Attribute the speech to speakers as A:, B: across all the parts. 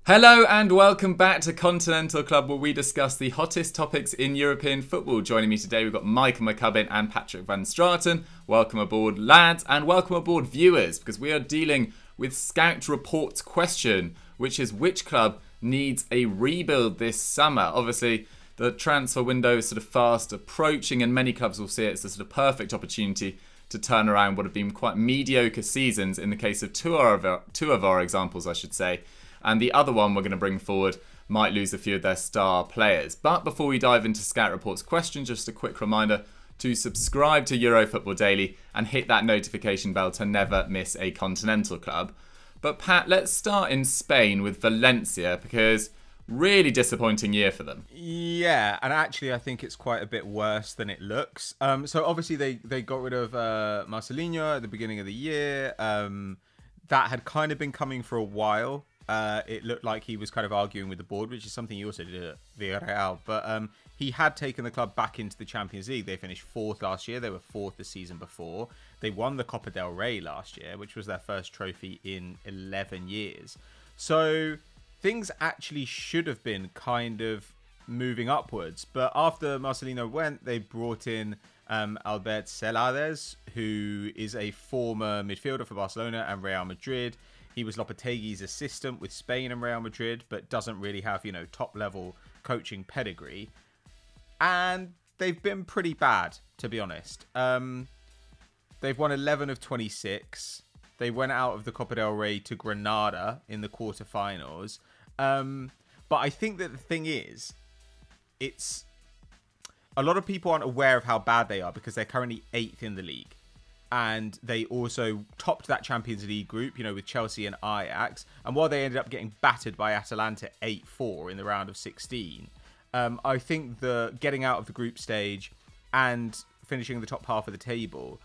A: Hello and welcome back to Continental Club, where we discuss the hottest topics in European football. Joining me today, we've got Michael McCubbin and Patrick Van Straten. Welcome aboard, lads, and welcome aboard, viewers, because we are dealing with Scout Report's question, which is which club needs a rebuild this summer? Obviously, the transfer window is sort of fast approaching, and many clubs will see it as the sort of perfect opportunity to turn around what have been quite mediocre seasons in the case of two of our examples, I should say. And the other one we're going to bring forward might lose a few of their star players. But before we dive into Scout Report's question, just a quick reminder to subscribe to Eurofootball Daily and hit that notification bell to never miss a Continental Club. But Pat, let's start in Spain with Valencia, because really disappointing year for them.
B: Yeah, and actually I think it's quite a bit worse than it looks. So obviously they got rid of Marcelinho at the beginning of the year. That had kind of been coming for a while. It looked like he was kind of arguing with the board, which is something he also did at Villarreal. But he had taken the club back into the Champions League. They finished 4th last year. They were 4th the season before. They won the Copa del Rey last year, which was their first trophy in 11 years. So things actually should have been kind of moving upwards. But after Marcelino went, they brought in Albert Celades, who is a former midfielder for Barcelona and Real Madrid. He was Lopetegui's assistant with Spain and Real Madrid, but doesn't really have, top-level coaching pedigree. And they've been pretty bad, to be honest. They've won 11 of 26. They went out of the Copa del Rey to Granada in the quarterfinals. But I think that the thing is, it's a lot of people aren't aware of how bad they are because they're currently 8th in the league. And they also topped that Champions League group, with Chelsea and Ajax. And while they ended up getting battered by Atalanta 8-4 in the round of 16, I think the getting out of the group stage and finishing the top half of the table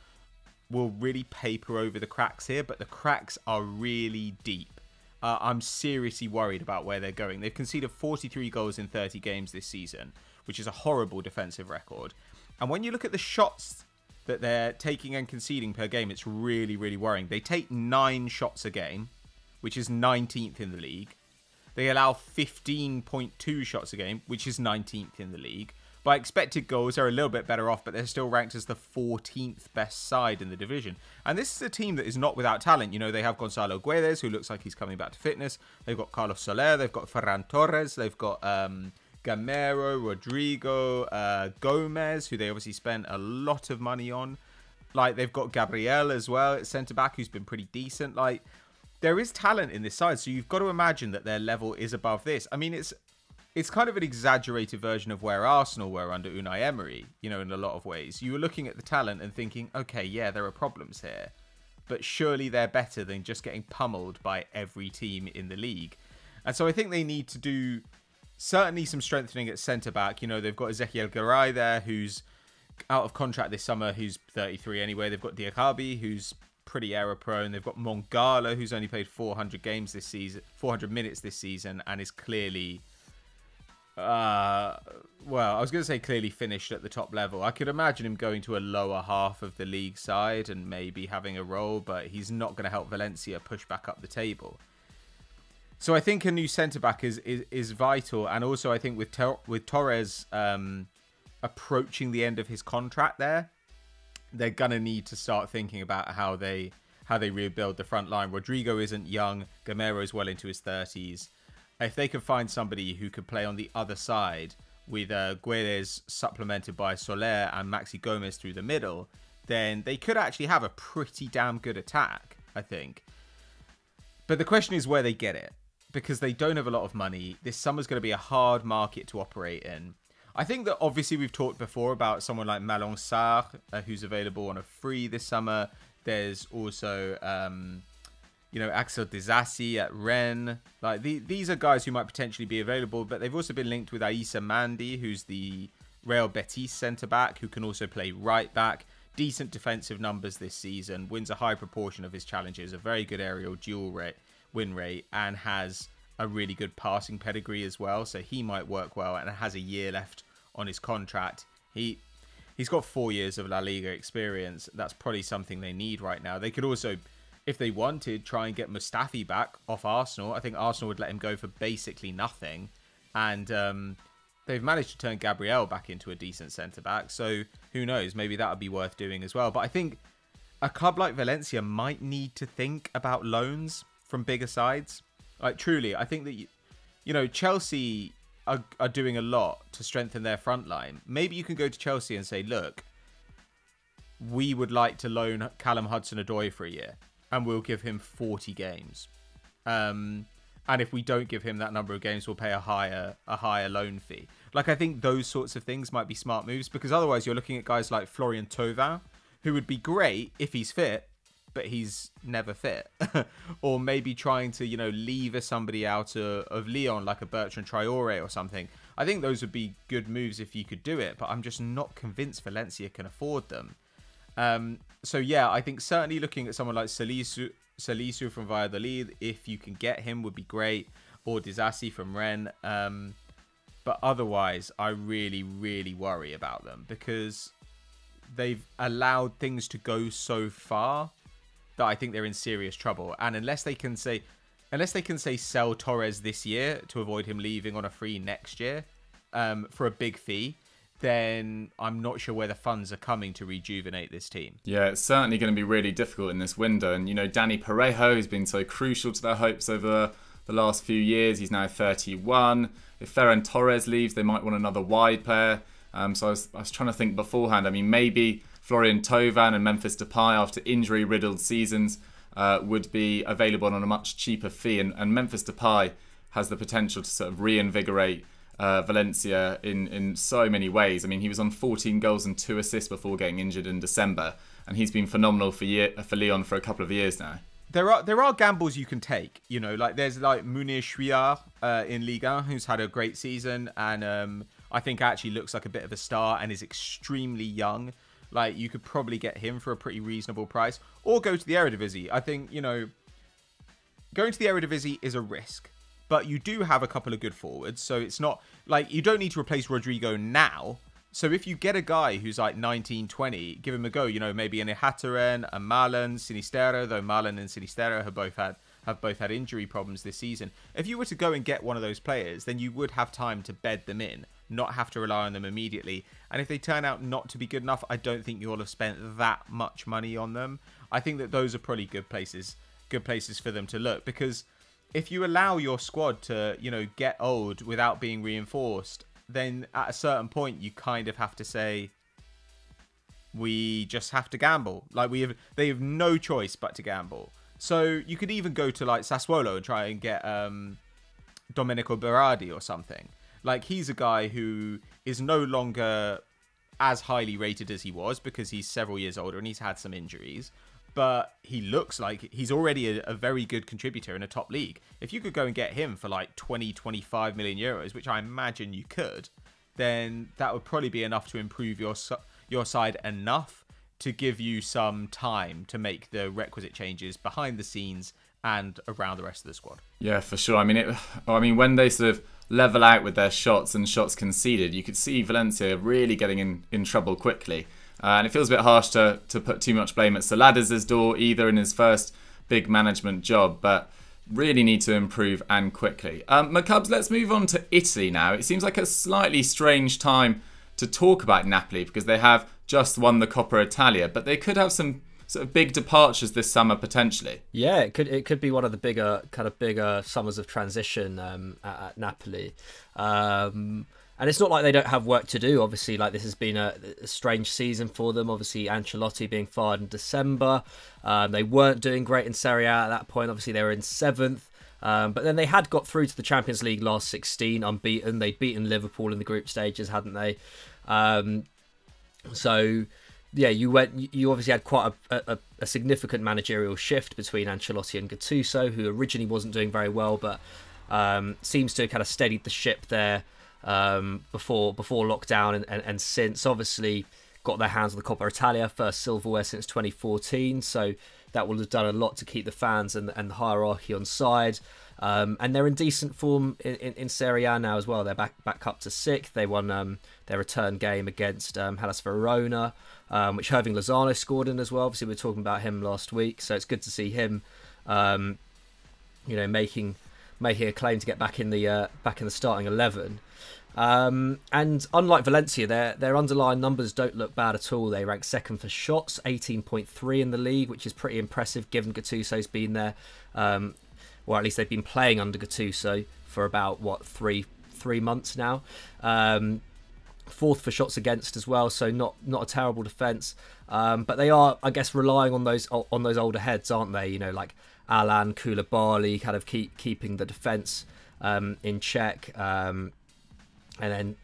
B: will really paper over the cracks here. But the cracks are really deep. I'm seriously worried about where they're going. They've conceded 43 goals in 30 games this season, which is a horrible defensive record. And when you look at the shots that they're taking and conceding per game, it's really, really worrying. They take 9 shots a game, which is 19th in the league. They allow 15.2 shots a game, which is 19th in the league. By expected goals, they're a little bit better off, but they're still ranked as the 14th best side in the division. And this is a team that is not without talent. They have Gonzalo Guedes, who looks like he's coming back to fitness. They've got Carlos Soler. They've got Ferran Torres. They've got Gamero, Rodrigo, Gomez, who they obviously spent a lot of money on. They've got Gabriel as well at centre-back, who's been pretty decent. There is talent in this side, so you've got to imagine that their level is above this. I mean, it's kind of an exaggerated version of where Arsenal were under Unai Emery, in a lot of ways. You were looking at the talent and thinking, okay, yeah, there are problems here. But surely they're better than just getting pummeled by every team in the league. And so I think they need to do certainly some strengthening at centre-back. They've got Ezequiel Garay there, who's out of contract this summer, who's 33 anyway. They've got Diakabi, who's pretty error-prone. They've got Mongala, who's only played 400 minutes this season, and is clearly, I was going to say clearly finished at the top level. I could imagine him going to a lower half of the league side and maybe having a role, but he's not going to help Valencia push back up the table. So I think a new centre-back is vital. And also I think with Torres approaching the end of his contract there, they're going to need to start thinking about how they rebuild the front line. Rodrigo isn't young. Gamero is well into his 30s. If they could find somebody who could play on the other side with Guedes supplemented by Soler and Maxi Gomez through the middle, then they could actually have a pretty damn good attack, I think. But the question is where they get it, because they don't have a lot of money. This summer's going to be a hard market to operate in. I think that obviously we've talked before about someone like Malang Sarr, who's available on a free this summer. There's also, Axel Disasi at Rennes. These are guys who might potentially be available, but they've also been linked with Aissa Mandi, who's the Real Betis centre-back, who can also play right-back. Decent defensive numbers this season, wins a high proportion of his challenges, a very good aerial win rate, and has a really good passing pedigree as well. So he might work well and has a year left on his contract. He's got 4 years of La Liga experience. That's probably something they need right now. They could also if they wanted, try and get Mustafi back off Arsenal. I think Arsenal would let him go for basically nothing. And they've managed to turn Gabriel back into a decent centre-back. So who knows? Maybe that would be worth doing as well. But I think a club like Valencia might need to think about loans from bigger sides. Like, truly, I think that, you know, Chelsea are doing a lot to strengthen their front line. Maybe you can go to Chelsea and say, look, we would like to loan Callum Hudson-Odoi for a year, and we'll give him 40 games. And if we don't give him that number of games, we'll pay a higher loan fee. Like, I think those sorts of things might be smart moves, because otherwise you're looking at guys like Florian Thuavin, who would be great if he's fit, but he's never fit. Or maybe trying to, you know, lever somebody out of Lyon, like a Bertrand Traore or something. I think those would be good moves if you could do it, but I'm just not convinced Valencia can afford them. So yeah, I think certainly looking at someone like Salisu from Valladolid, if you can get him, would be great. Or Disasi from Rennes. But otherwise, I really, really worry about them, because they've allowed things to go so far that I think they're in serious trouble. And unless they can say sell Torres this year to avoid him leaving on a free next year for a big fee, then I'm not sure where the funds are coming to rejuvenate this team.
A: Yeah, it's certainly going to be really difficult in this window. And, you know, Danny Parejo has been so crucial to their hopes over the last few years. He's now 31. If Ferran Torres leaves, they might want another wide player. So I was trying to think beforehand. I mean, maybe Florian Thuavin and Memphis Depay, after injury-riddled seasons, would be available on a much cheaper fee. And Memphis Depay has the potential to sort of reinvigorate Valencia in so many ways. I mean, he was on 14 goals and 2 assists before getting injured in December, and he's been phenomenal for Lyon for a couple of years now.
B: There are gambles you can take, you know, like there's like Mounir Chouillard in Ligue 1, who's had a great season, and I think actually looks like a bit of a star and is extremely young. Like, you could probably get him for a pretty reasonable price, or go to the Eredivisie. I think, you know, going to the Eredivisie is a risk, but you do have a couple of good forwards, so it's not like you don't need to replace Rodrigo now. So if you get a guy who's like 19, 20, give him a go. You know, maybe an Ihataren, a Malan, Sinistero, though Malan and Sinistero have both had injury problems this season. If you were to go and get one of those players, then you would have time to bed them in, not have to rely on them immediately. And if they turn out not to be good enough, I don't think you'll have spent that much money on them. I think that those are probably good places for them to look, because if you allow your squad to, you know, get old without being reinforced, then at a certain point you kind of have to say, we just have to gamble. Like, they have no choice but to gamble. So you could even go to like Sassuolo and try and get Domenico Berardi or something. Like, he's a guy who is no longer as highly rated as he was, because he's several years older and he's had some injuries. But he looks like he's already a very good contributor in a top league. If you could go and get him for like 20, 25 million euros, which I imagine you could, then that would probably be enough to improve your side enough to give you some time to make the requisite changes behind the scenes and around the rest of the squad.
A: Yeah, for sure. I mean, when they sort of level out with their shots and shots conceded, you could see Valencia really getting in trouble quickly. And it feels a bit harsh to put too much blame at Saladez's door, either in his first big management job, but really need to improve, and quickly. McCubs, let's move on to Italy now. It seems like a slightly strange time to talk about Napoli, because they have just won the Coppa Italia, but they could have some sort of big departures this summer potentially.
C: Yeah, it could be one of the bigger summers of transition at Napoli. And it's not like they don't have work to do. Obviously, like, this has been a strange season for them. Obviously, Ancelotti being fired in December. They weren't doing great in Serie A at that point. Obviously, they were in 7th. But then they had got through to the Champions League last 16, unbeaten. They'd beaten Liverpool in the group stages, hadn't they? So, yeah, you obviously had quite a significant managerial shift between Ancelotti and Gattuso, who originally wasn't doing very well, but seems to have kind of steadied the ship there before lockdown, and since obviously got their hands on the Coppa Italia, first silverware since 2014, so that will have done a lot to keep the fans and the hierarchy on side. And they're in decent form in Serie A now as well. They're back up to 6th. They won their return game against Hellas Verona, which Hirving Lozano scored in as well. Obviously, we were talking about him last week, so it's good to see him, making a claim to get back in the starting 11. And unlike Valencia, their underlying numbers don't look bad at all. They rank 2nd for shots, 18.3 in the league, which is pretty impressive given Gattuso's been there, or at least they've been playing under Gattuso for about, 3 months now. 4th for shots against as well, so not a terrible defence. But they are, I guess, relying on those older heads, aren't they? like Alan, Koulibaly, kind of keeping the defence in check. And then,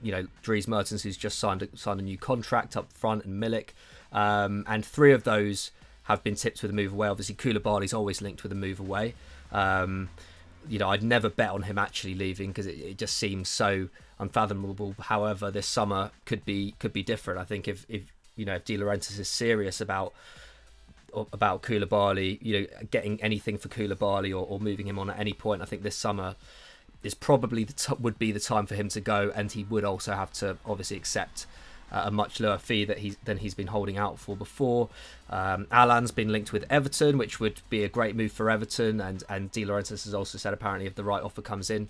C: Dries Mertens, who's just signed a new contract up front, and Milik. And 3 of those have been tipped with a move away. Obviously, Koulibaly's always linked with a move away. I'd never bet on him actually leaving because it just seems so unfathomable. However, this summer could be different. I think if De Laurentiis is serious about Koulibaly, getting anything for Koulibaly or moving him on at any point, I think this summer is probably would be the time for him to go, and he would also have to obviously accept a much lower fee than he's been holding out for before. Alan's been linked with Everton, which would be a great move for Everton, and De Laurentiis has also said apparently if the right offer comes in,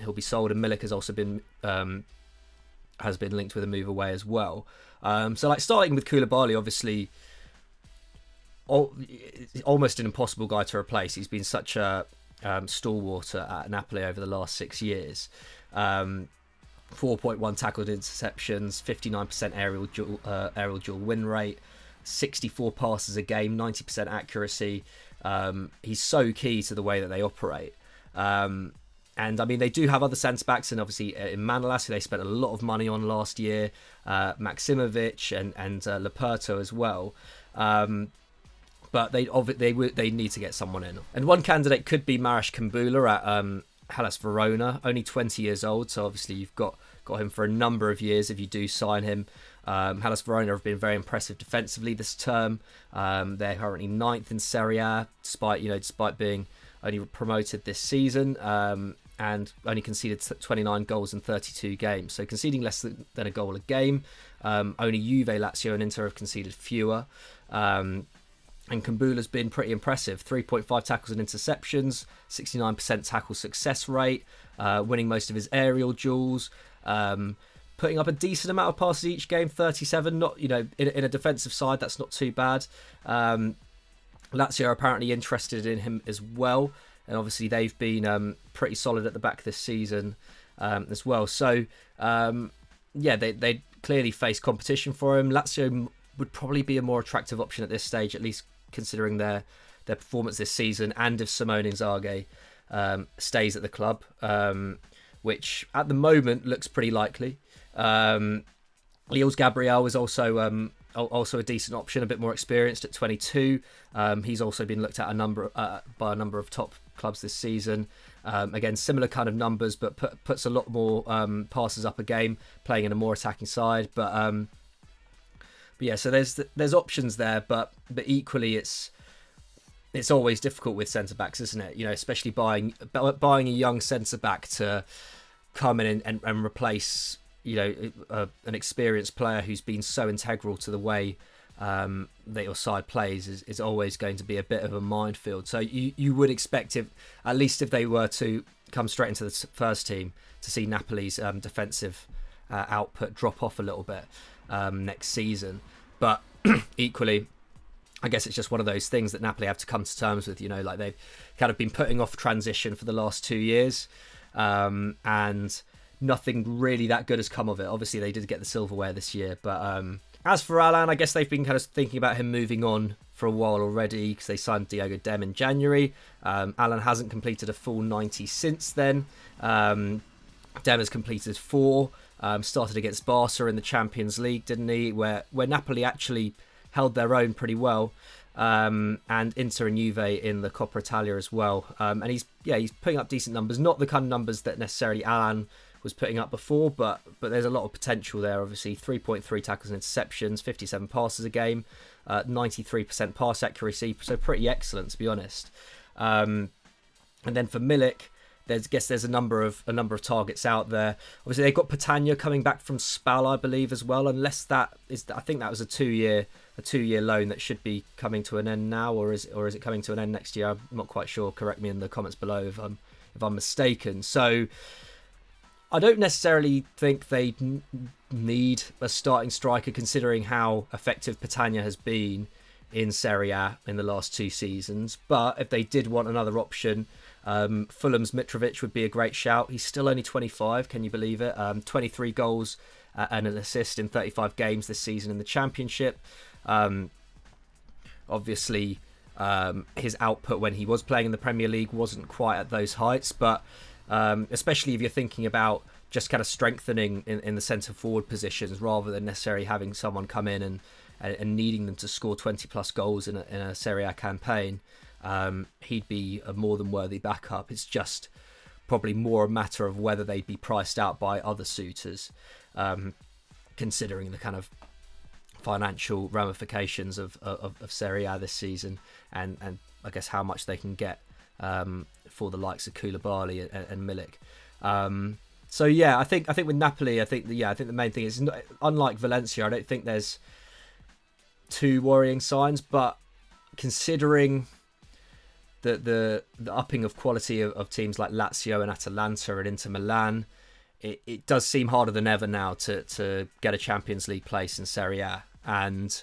C: he'll be sold. And Milik has also been linked with a move away as well. So starting with Koulibaly, obviously, almost an impossible guy to replace. He's been such a stalwart at Napoli over the last 6 years. 4.1 tackled interceptions, 59% aerial duel win rate, 64 passes a game, 90% accuracy. He's so key to the way that they operate. And I mean, they do have other centre backs, and obviously in Manolas, who they spent a lot of money on last year, Maximovic and Leperto as well. But they need to get someone in. And one candidate could be Marash Kumbula at Hellas Verona, only 20 years old, so obviously you've got him for a number of years if you do sign him. Hellas Verona have been very impressive defensively this term. They're currently 9th in Serie A, despite being only promoted this season, and only conceded 29 goals in 32 games. So conceding less than a goal a game. Only Juve, Lazio and Inter have conceded fewer. And Kumbula's been pretty impressive. 3.5 tackles and interceptions, 69% tackle success rate, winning most of his aerial duels, putting up a decent amount of passes each game, 37. Not, in a defensive side, that's not too bad. Lazio are apparently interested in him as well, and obviously they've been pretty solid at the back this season as well. So they clearly face competition for him. Lazio would probably be a more attractive option at this stage, at least considering their performance this season, and if Simone Inzaghi stays at the club, which at the moment looks pretty likely. Leals Gabriel is also a decent option, a bit more experienced at 22. He's also been looked at by a number of top clubs this season. Again, similar kind of numbers, but puts a lot more passes up a game, playing in a more attacking side. But yeah, so there's options there, but equally it's always difficult with centre backs, isn't it? Especially buying a young centre back to come in and replace an experienced player who's been so integral to the way that your side plays is always going to be a bit of a minefield. So you would expect, at least if they were to come straight into the first team, to see Napoli's defensive output drop off a little bit next season. But equally, I guess it's just one of those things that Napoli have to come to terms with. They've kind of been putting off transition for the last 2 years, and nothing really that good has come of it. Obviously, they did get the silverware this year, but as for Alan, I guess they've been kind of thinking about him moving on for a while already, because they signed Diogo Dem in January. Alan hasn't completed a full 90 since then. Dem has completed 4. Started against Barca in the Champions League, didn't he? Where Napoli actually held their own pretty well, and Inter and Juve in the Coppa Italia as well. And he's putting up decent numbers, not the kind of numbers that necessarily Alan was putting up before, but there's a lot of potential there. Obviously, 3.3 tackles and interceptions, 57 passes a game, 93% pass accuracy, so pretty excellent, to be honest. And then for Milik, there's a number of targets out there. Obviously, they've got Patania coming back from Spal, I believe, as well. Unless that is, I think that was a 2-year loan that should be coming to an end now, or is it coming to an end next year? I'm not quite sure. Correct me in the comments below if I'm mistaken. So I don't necessarily think they need a starting striker, considering how effective Patania has been in Serie A in the last 2 seasons. But if they did want another option, Fulham's Mitrovic would be a great shout. He's still only 25, can you believe it? 23 goals and an assist in 35 games this season in the Championship. Obviously, his output when he was playing in the Premier League wasn't quite at those heights, but especially if you're thinking about just kind of strengthening in the centre forward positions rather than necessarily having someone come in and needing them to score 20 plus goals in a Serie A campaign, he'd be a more than worthy backup. It's just probably more a matter of whether they'd be priced out by other suitors, considering the kind of financial ramifications of Serie A this season, and I guess how much they can get for the likes of Koulibaly and Milik. So yeah, I think with Napoli, I think the main thing is, unlike Valencia, I don't think there's too worrying signs, but considering the upping of quality of teams like Lazio and Atalanta and Inter Milan, it does seem harder than ever now to get a Champions League place in Serie A. And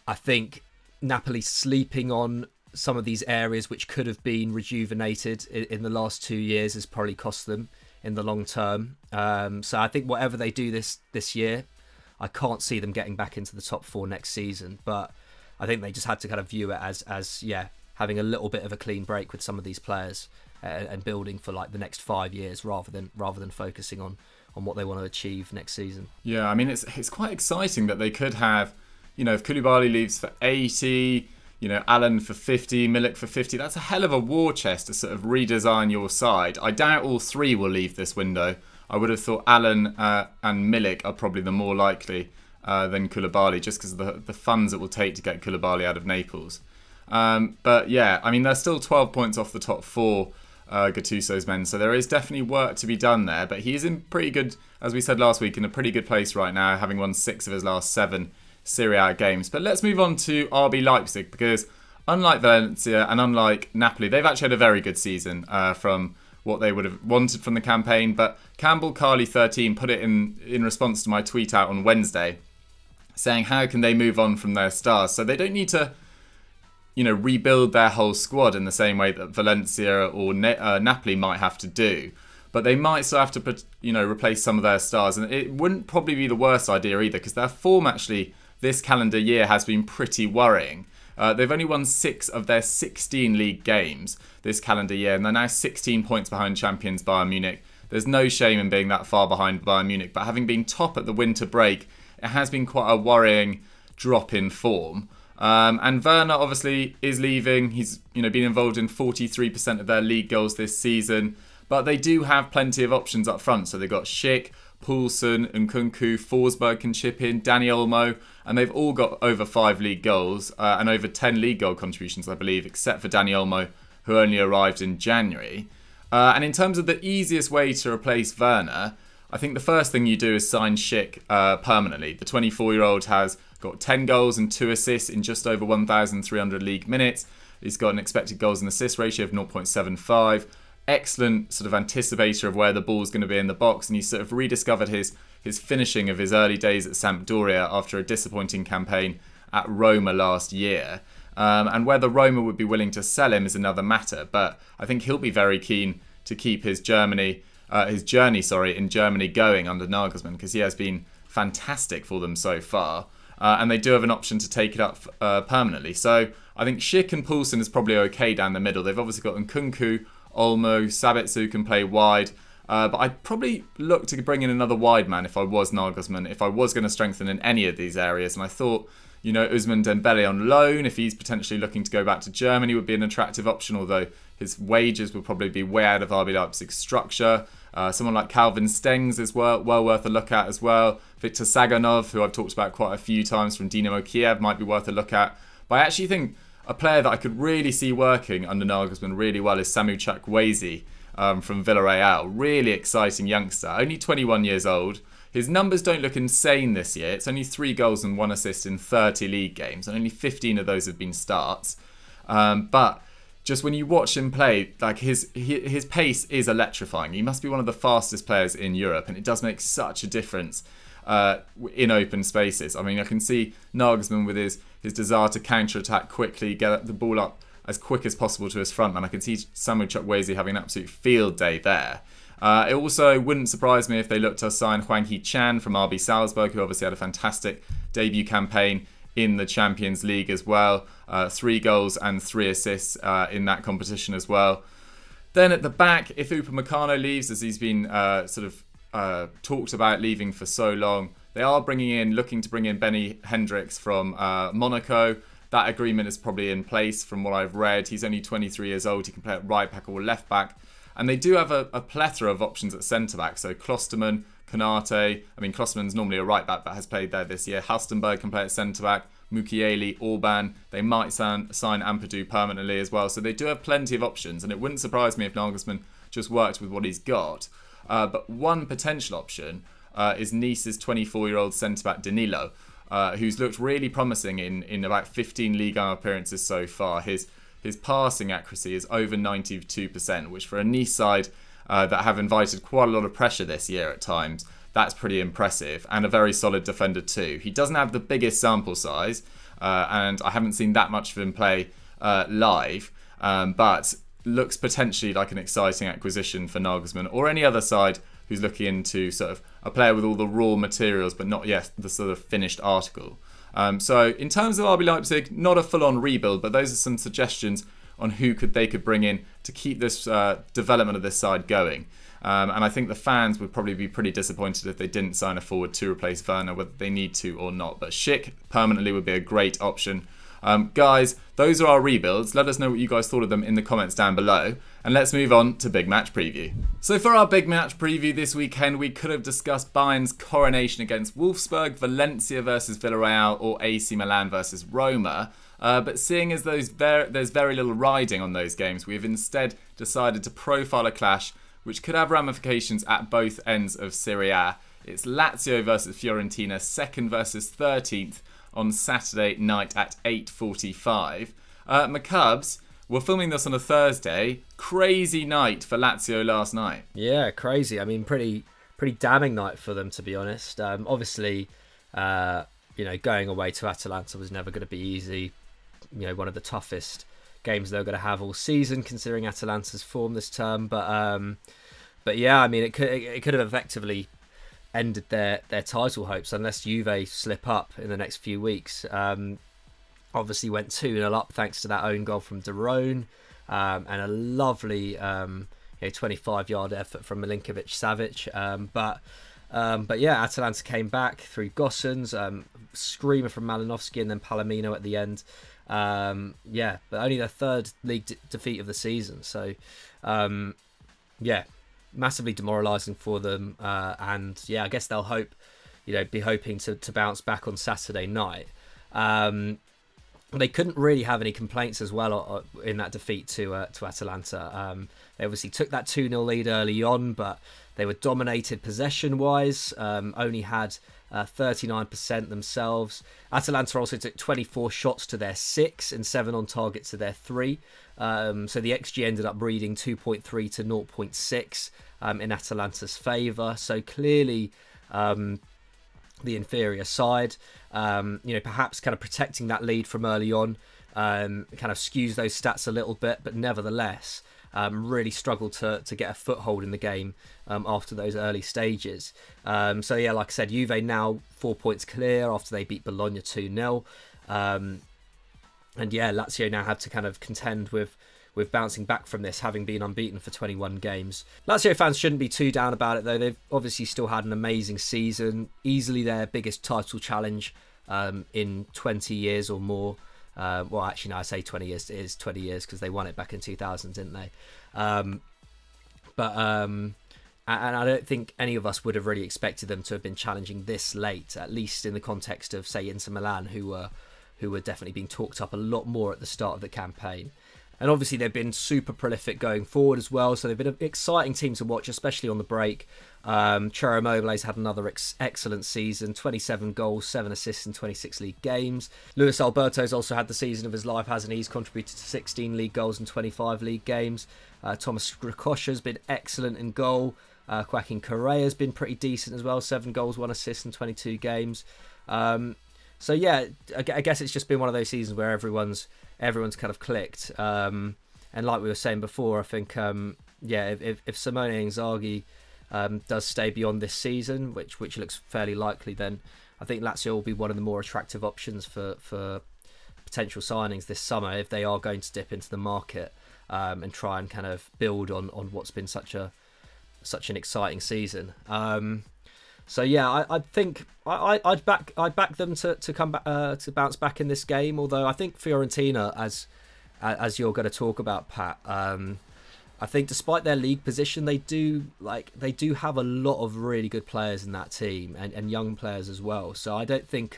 C: I think Napoli sleeping on some of these areas which could have been rejuvenated in the last 2 years has probably cost them in the long term. So I think whatever they do this year, I can't see them getting back into the top 4 next season. But I think they just had to kind of view it as having a little bit of a clean break with some of these players and building for like the next 5 years rather than focusing on what they want to achieve next season.
A: Yeah, I mean, it's quite exciting that they could have, if Koulibaly leaves for 80, Allen for 50, Milik for 50, that's a hell of a war chest to sort of redesign your side. I doubt all 3 will leave this window. I would have thought Allen and Milik are probably the more likely than Koulibaly, just because of the funds it will take to get Koulibaly out of Naples. But yeah, I mean, they're still 12 points off the top 4, Gattuso's men, so there is definitely work to be done there. But he is in pretty good, as we said last week, in a pretty good place right now, having won 6 of his last 7 Serie A games. But let's move on to RB Leipzig, because unlike Valencia and unlike Napoli, they've actually had a very good season from what they would have wanted from the campaign. But Campbell Carley 13 put it in response to my tweet out on Wednesday, saying how can they move on from their stars? So they don't need to rebuild their whole squad in the same way that Valencia or Napoli might have to do. But they might still have to, replace some of their stars. And it wouldn't probably be the worst idea either, because their form actually this calendar year has been pretty worrying. They've only won 6 of their 16 league games this calendar year, and they're now 16 points behind champions Bayern Munich. There's no shame in being that far behind Bayern Munich, but having been top at the winter break, it has been quite a worrying drop in form. And Werner obviously is leaving. He's been involved in 43% of their league goals this season, but they do have plenty of options up front. So they've got Schick, Poulsen, Nkunku, Forsberg can chip in, Dani Olmo, and they've all got over 5 league goals and over 10 league goal contributions, I believe, except for Dani Olmo, who only arrived in January. And in terms of the easiest way to replace Werner, I think the first thing you do is sign Schick permanently. The 24-year-old has got 10 goals and 2 assists in just over 1,300 league minutes. He's got an expected goals and assist ratio of 0.75. Excellent sort of anticipator of where the ball's going to be in the box, and he's sort of rediscovered his finishing of his early days at Sampdoria after a disappointing campaign at Roma last year. And whether Roma would be willing to sell him is another matter, but I think he'll be very keen to keep his journey in Germany going under Nagelsmann, because he has been fantastic for them so far. And they do have an option to take it up permanently. So I think Schick and Poulsen is probably okay down the middle. They've obviously got Nkunku, Olmo, Sabitzer, who can play wide. But I'd probably look to bring in another wide man if I was Nagelsmann, if I was going to strengthen in any of these areas. And I thought, Ousmane Dembele on loan, if he's potentially looking to go back to Germany, would be an attractive option, although his wages will probably be way out of RB Leipzig's structure. Someone like Calvin Stengs is well worth a look at as well. Viktor Saganov, who I've talked about quite a few times from Dynamo Kiev, might be worth a look at. But I actually think a player that I could really see working under Nagelsmann really well is Samu Chukwueze from Villarreal. Really exciting youngster, only 21 years old. His numbers don't look insane this year. It's only 3 goals and 1 assist in 30 league games, and only 15 of those have been starts. But just when you watch him play, like his pace is electrifying. He must be one of the fastest players in Europe, and it does make such a difference in open spaces. I mean, I can see Nagelsmann with his desire to counter-attack quickly, get the ball up as quick as possible to his front man. I can see Samu Chukwueze having an absolute field day there. It also wouldn't surprise me if they looked to sign Hwang Hee-chan from RB Salzburg, who obviously had a fantastic debut campaign in the Champions League as well. 3 goals and 3 assists in that competition as well. Then at the back, if Upamecano leaves, as he's been talked about leaving for so long, they are looking to bring in Benny Hendricks from Monaco. That agreement is probably in place from what I've read. He's only 23 years old. He can play at right back or left back. And they do have a plethora of options at centre-back. So Klosterman, Konate. I mean, Klosterman's normally a right-back but has played there this year. Halstenberg can play at centre-back. Mukiele, Orban. They might sign Ampadu permanently as well. So they do have plenty of options. And it wouldn't surprise me if Nagelsmann just worked with what he's got. But one potential option is Nice's 24-year-old centre-back Danilo, who's looked really promising in about 15 Ligue 1 appearances so far. His passing accuracy is over 92%, which for a Nice side that have invited quite a lot of pressure this year at times, that's pretty impressive, and a very solid defender too. He doesn't have the biggest sample size, and I haven't seen that much of him play live, but looks potentially like an exciting acquisition for Nagelsmann or any other side who's looking into sort of a player with all the raw materials but not yet the sort of finished article. So in terms of RB Leipzig, not a full-on rebuild, but those are some suggestions on who they could bring in to keep this development of this side going. And I think the fans would probably be pretty disappointed if they didn't sign a forward to replace Werner, whether they need to or not. But Schick permanently would be a great option. Guys, those are our rebuilds. Let us know what you guys thought of them in the comments down below. And let's move on to Big Match Preview. So for our Big Match Preview this weekend, we could have discussed Bayern's coronation against Wolfsburg, Valencia versus Villarreal, or AC Milan versus Roma. But seeing as there's very little riding on those games, we have instead decided to profile a clash which could have ramifications at both ends of Serie A. It's Lazio versus Fiorentina, 2nd versus 13th on Saturday night at 8:45. McCubs, we're filming this on a Thursday. Crazy night for Lazio last night.
C: Yeah, crazy. I mean, pretty damning night for them, to be honest. Obviously, going away to Atalanta was never going to be easy. One of the toughest games they're going to have all season, considering Atalanta's form this term. But yeah, I mean, it could have effectively ended their title hopes unless Juve slip up in the next few weeks. Obviously went 2-0 up thanks to that own goal from De Roon, and a lovely 25-yard effort from Milinkovic Savic. But yeah, Atalanta came back through Gossens, screamer from Malinovsky, and then Palomino at the end. But only their 3rd league defeat of the season. So massively demoralising for them. And yeah, I guess they'll be hoping to bounce back on Saturday night. They couldn't really have any complaints as well in that defeat to Atalanta. They obviously took that 2-0 lead early on, but they were dominated possession-wise, only had 39% themselves. Atalanta also took 24 shots to their 6 and 7 on target to their 3. So the XG ended up reading 2.3 to 0.6 in Atalanta's favour. So clearly the inferior side. Perhaps kind of protecting that lead from early on kind of skews those stats a little bit, but nevertheless really struggled to get a foothold in the game after those early stages. So yeah, like I said, Juve now 4 points clear after they beat Bologna 2-0. And yeah, Lazio now had to kind of contend with bouncing back from this, having been unbeaten for 21 games. Lazio fans shouldn't be too down about it, though. They've obviously still had an amazing season, easily their biggest title challenge in 20 years or more. Well, actually, no, I say 20 years. It is 20 years because they won it back in 2000, didn't they? And I don't think any of us would have really expected them to have been challenging this late, at least in the context of, say, Inter Milan, who who were definitely being talked up a lot more at the start of the campaign. And obviously they've been super prolific going forward as well, so they've been an exciting team to watch, especially on the break. Ciro Immobile's had another excellent season, 27 goals, 7 assists in 26 league games. Luis Alberto's also had the season of his life, hasn't he? He's contributed to 16 league goals in 25 league games. Thomas Strakosha's been excellent in goal. Joaquin Correa's been pretty decent as well, 7 goals, 1 assist in 22 games. So yeah, I guess it's just been one of those seasons where everyone's kind of clicked. And like we were saying before, I think if Simone Inzaghi does stay beyond this season, which looks fairly likely, then I think Lazio will be one of the more attractive options for potential signings this summer if they are going to dip into the market and try and kind of build on what's been such an exciting season. So yeah, I think I'd back them to come back to bounce back in this game. Although I think Fiorentina, as you're going to talk about, Pat, I think despite their league position, they do have a lot of really good players in that team and young players as well. So I don't think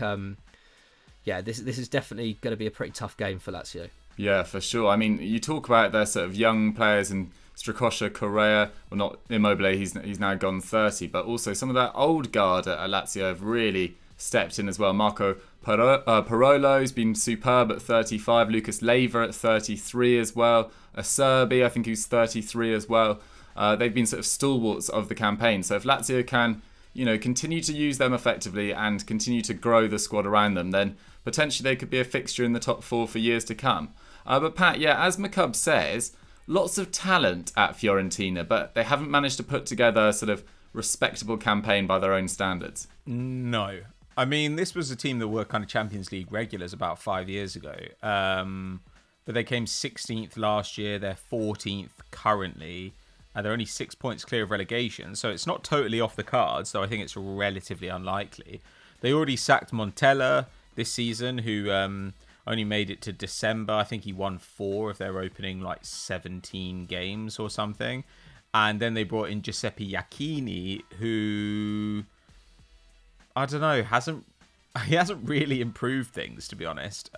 C: this is definitely going to be a pretty tough game for Lazio.
A: Yeah, for sure. I mean, you talk about their sort of young players and Strakosha, Correa, well, not Immobile, he's now gone 30, but also some of that old guard at Lazio have really stepped in as well. Marco Parolo's been superb at 35, Lucas Leiva at 33 as well, Acerbi, I think he's 33 as well. They've been sort of stalwarts of the campaign. So if Lazio can, continue to use them effectively and continue to grow the squad around them, then potentially they could be a fixture in the top 4 for years to come. But Pat, as McCubb says, lots of talent at Fiorentina, but they haven't managed to put together a sort of respectable campaign by their own standards.
B: No. I mean, this was a team that were kind of Champions League regulars about 5 years ago. But they came 16th last year. They're 14th currently. They're only 6 points clear of relegation. So it's not totally off the cards, though I think it's relatively unlikely. They already sacked Montella this season, who only made it to December. I think he won 4 of their opening 17 games or something. And then they brought in Giuseppe Iachini, who, I don't know, hasn't really improved things, to be honest.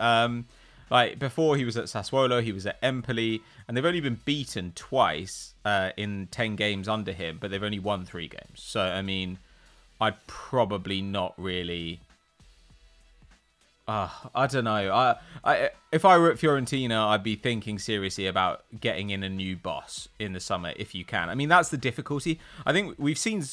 B: Before he was at Sassuolo, he was at Empoli, and they've only been beaten twice in 10 games under him, but they've only won 3 games. So, I mean, I'd probably not really... I don't know. If I were at Fiorentina, I'd be thinking seriously about getting in a new boss in the summer if you can. I mean, that's the difficulty. I think we've seen,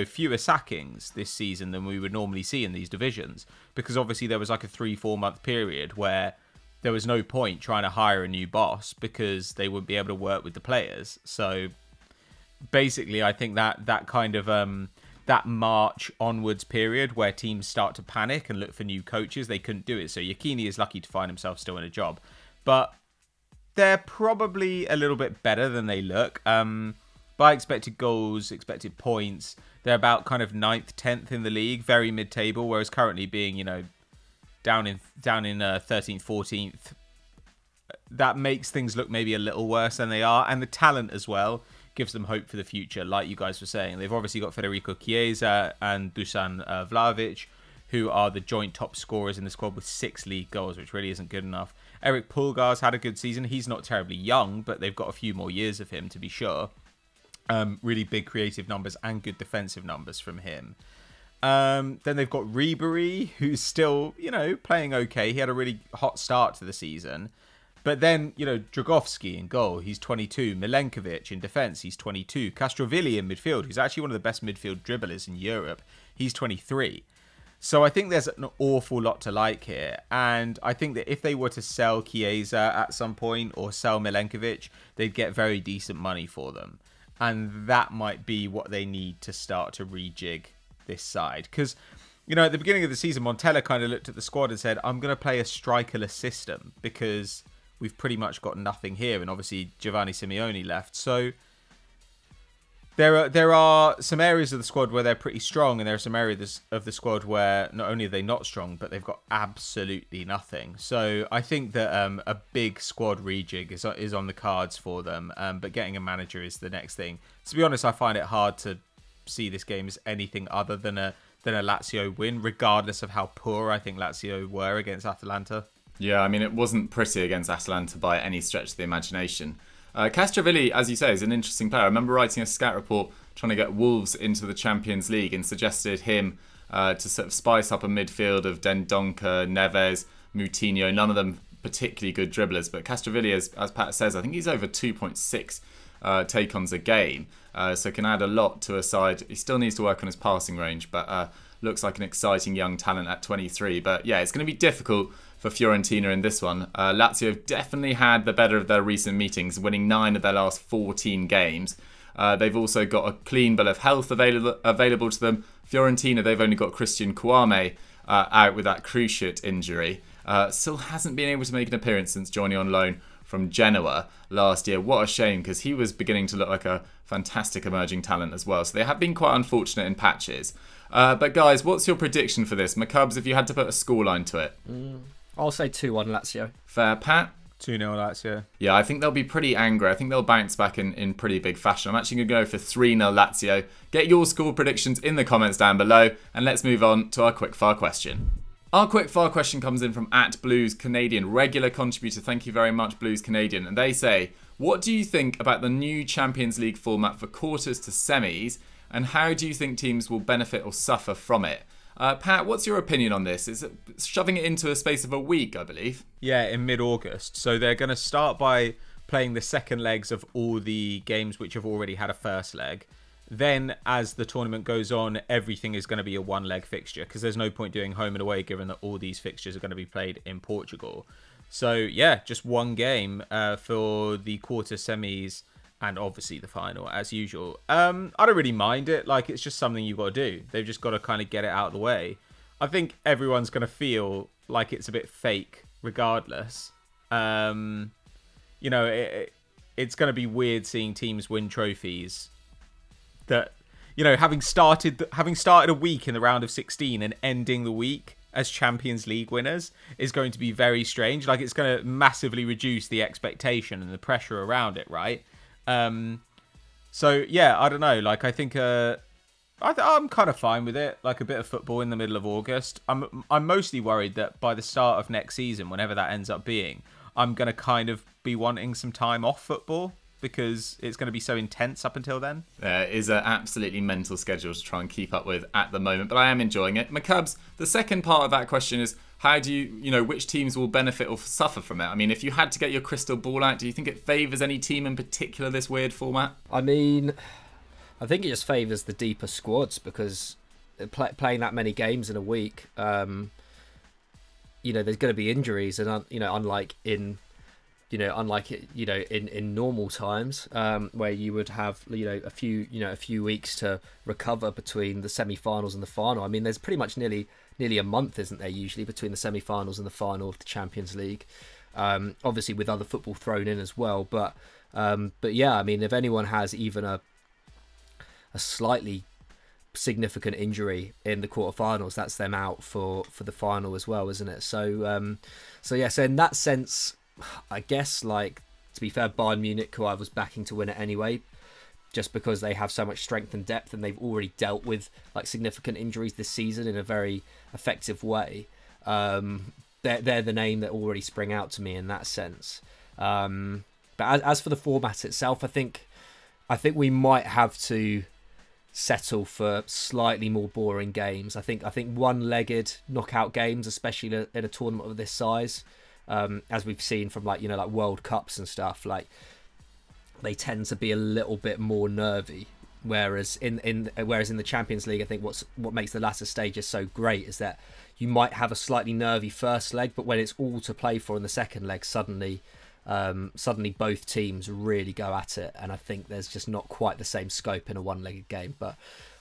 B: fewer sackings this season than we would normally see in these divisions, because obviously there was a 3-4 month period where there was no point trying to hire a new boss because they wouldn't be able to work with the players. So basically, I think that kind of that March onwards period where teams start to panic and look for new coaches, they couldn't do it. So Iachini is lucky to find himself still in a job. But they're probably a little bit better than they look. By expected goals, expected points, they're about kind of 9th, 10th in the league, very mid-table, whereas currently being, down in 13th, 14th, that makes things look maybe a little worse than they are. And the talent as well gives them hope for the future, like you guys were saying. They've obviously got Federico Chiesa and Dusan Vlahovic, who are the joint top scorers in the squad with 6 league goals, which really isn't good enough. Eric Pulgar's had a good season. He's not terribly young, but they've got a few more years of him, to be sure. Really big creative numbers and good defensive numbers from him. Then they've got Ribery, who's still, playing okay. He had a really hot start to the season. But then, Dragowski in goal, he's 22. Milenkovic in defence, he's 22. Castrovilli in midfield, who's actually one of the best midfield dribblers in Europe, he's 23. So I think there's an awful lot to like here. And I think that if they were to sell Chiesa at some point or sell Milenkovic, they'd get very decent money for them. And that might be what they need to start to rejig this side. Because, at the beginning of the season, Montella kind of looked at the squad and said, I'm going to play a strikerless system because we've pretty much got nothing here. And obviously Giovanni Simeone left. So there are some areas of the squad where they're pretty strong, and there are some areas of the squad where not only are they not strong, but they've got absolutely nothing. So I think that a big squad rejig is on the cards for them, but getting a manager is the next thing. To be honest, I find it hard to see this game as anything other than a than a Lazio win, regardless of how poor I think Lazio were against Atalanta.
A: Yeah, I mean, it wasn't pretty against Atalanta by any stretch of the imagination. Castrovilli, as you say, is an interesting player. I remember writing a scout report trying to get Wolves into the Champions League and suggested him to sort of spice up a midfield of Dendoncker, Neves, Moutinho, none of them particularly good dribblers. But Castrovilli, as Pat says, I think he's over 2.6 take-ons a game, so can add a lot to a side. He still needs to work on his passing range, but looks like an exciting young talent at 23. But yeah, it's going to be difficult for Fiorentina in this one. Lazio have definitely had the better of their recent meetings, winning 9 of their last 14 games. They've also got a clean bill of health available to them. Fiorentina, they've only got Christian Kouame out with that cruciate injury. Still hasn't been able to make an appearance since joining on loan from Genoa last year. What a shame, because he was beginning to look like a fantastic emerging talent as well. So they have been quite unfortunate in patches. But guys, what's your prediction for this? McCubs, if you had to put a scoreline to it.
C: I'll say 2-1 Lazio.
A: Fair, Pat?
B: 2-0 Lazio.
A: Yeah, I think they'll be pretty angry. I think they'll bounce back in pretty big fashion. I'm actually going to go for 3-0 Lazio. Get your score predictions in the comments down below, and let's move on to our quickfire question. Our quickfire question comes in from @BluesCanadian, regular contributor. Thank you very much, Blues Canadian. And they say, what do you think about the new Champions League format for quarters to semis, and how do you think teams will benefit or suffer from it? Pat, what's your opinion on this? Is it shoving it into a space of a week, I believe?
B: Yeah, in mid-August. So they're going to start by playing the second legs of all the games which have already had a first leg. Then, as the tournament goes on, everything is going to be a one-leg fixture, because there's no point doing home and away given that all these fixtures are going to be played in Portugal. So, yeah, just one game for the quarter semis and obviously the final, as usual. I don't really mind it. Like, it's just something you've got to do. They've just got to kind of get it out of the way. I think everyone's going to feel like it's a bit fake regardless. You know, it's going to be weird seeing teams win trophies that, you know, having started a week in the round of 16 and ending the week as Champions League winners is going to be very strange. Like, it's going to massively reduce the expectation and the pressure around it, right? So yeah, I don't know. Like, I think I'm kind of fine with it. Like, a bit of football in the middle of August. I'm mostly worried that by the start of next season, whenever that ends up being, I'm gonna kind of be wanting some time off football, because it's going to be so intense up until then.
A: There is an absolutely mental schedule to try and keep up with at the moment, but I am enjoying it. McCubs, the second part of that question is, how do you know, which teams will benefit or suffer from it? I mean, if you had to get your crystal ball out, do you think it favours any team in particular, this weird format?
C: I mean, I think it just favours the deeper squads, because playing that many games in a week, you know, there's going to be injuries, and you know, unlike in normal times, where you would have, a few weeks to recover between the semi-finals and the final. I mean, there's pretty much nearly a month, isn't there, usually, between the semi-finals and the final of the Champions League. Obviously with other football thrown in as well, but yeah, I mean, if anyone has even a slightly significant injury in the quarterfinals, that's them out for the final as well, isn't it? So yeah, so in that sense, I guess, like, to be fair, Bayern Munich, who I was backing to win it anyway, just because they have so much strength and depth, and they've already dealt with, like, significant injuries this season in a very effective way. They're the name that already spring out to me in that sense. But as for the format itself, I think we might have to settle for slightly more boring games. I think one-legged knockout games, especially in a tournament of this size, as we've seen from, like World Cups and stuff, like, they tend to be a little bit more nervy. Whereas in the Champions League, I think what makes the latter stages so great is that you might have a slightly nervy first leg, but when it's all to play for in the second leg, suddenly both teams really go at it, and I think there's just not quite the same scope in a one-legged game. But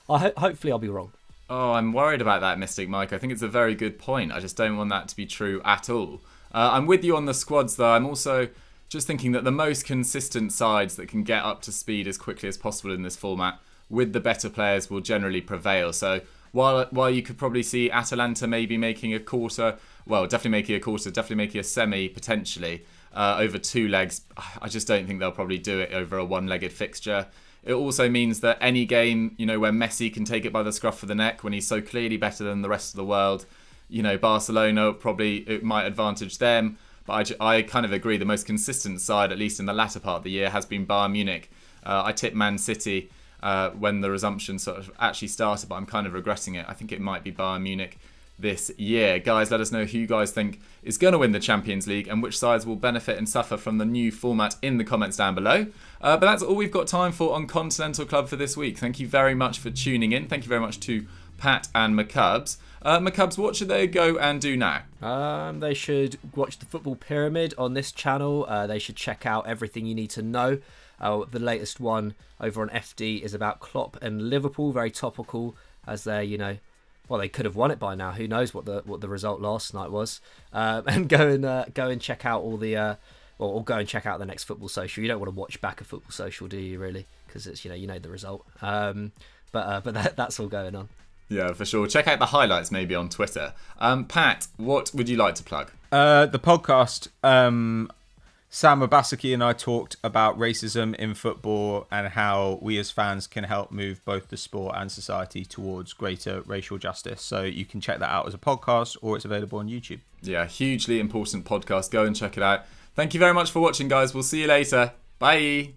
C: hopefully I'll be wrong.
A: Oh, I'm worried about that, Mystic Mike. I think it's a very good point. I just don't want that to be true at all. I'm with you on the squads, though. I'm also just thinking that the most consistent sides that can get up to speed as quickly as possible in this format with the better players will generally prevail. So while you could probably see Atalanta maybe making a quarter, well, definitely making a quarter, definitely making a semi potentially over two legs, I just don't think they'll probably do it over a one-legged fixture. it also means that any game, where Messi can take it by the scruff of the neck when he's so clearly better than the rest of the world, Barcelona, probably it might advantage them. But I kind of agree, the most consistent side, at least in the latter part of the year, has been Bayern Munich. I tipped Man City when the resumption sort of actually started, but I'm kind of regretting it. I think it might be Bayern Munich this year. Guys, let us know who you guys think is going to win the Champions League and which sides will benefit and suffer from the new format in the comments down below. But that's all we've got time for on Continental Club for this week. Thank you very much for tuning in. Thank you very much to Pat and McCubs. McCubs, what should they go and do now?
C: They should watch the Football Pyramid on this channel. They should check out everything you need to know. The latest one over on FD is about Klopp and Liverpool. Very topical, as they're, well, they could have won it by now. Who knows what the result last night was? And go and check out all the or go and check out the next Football Social. You don't want to watch back a Football Social, do you? Really, because it's you know the result. But that's all going on.
A: Yeah, for sure. Check out the highlights maybe on Twitter. Pat, what would you like to plug?
B: The podcast. Sam Obasaki and I talked about racism in football and how we as fans can help move both the sport and society towards greater racial justice. So you can check that out as a podcast, or it's available on YouTube.
A: Yeah, hugely important podcast. Go and check it out. Thank you very much for watching, guys. We'll see you later. Bye.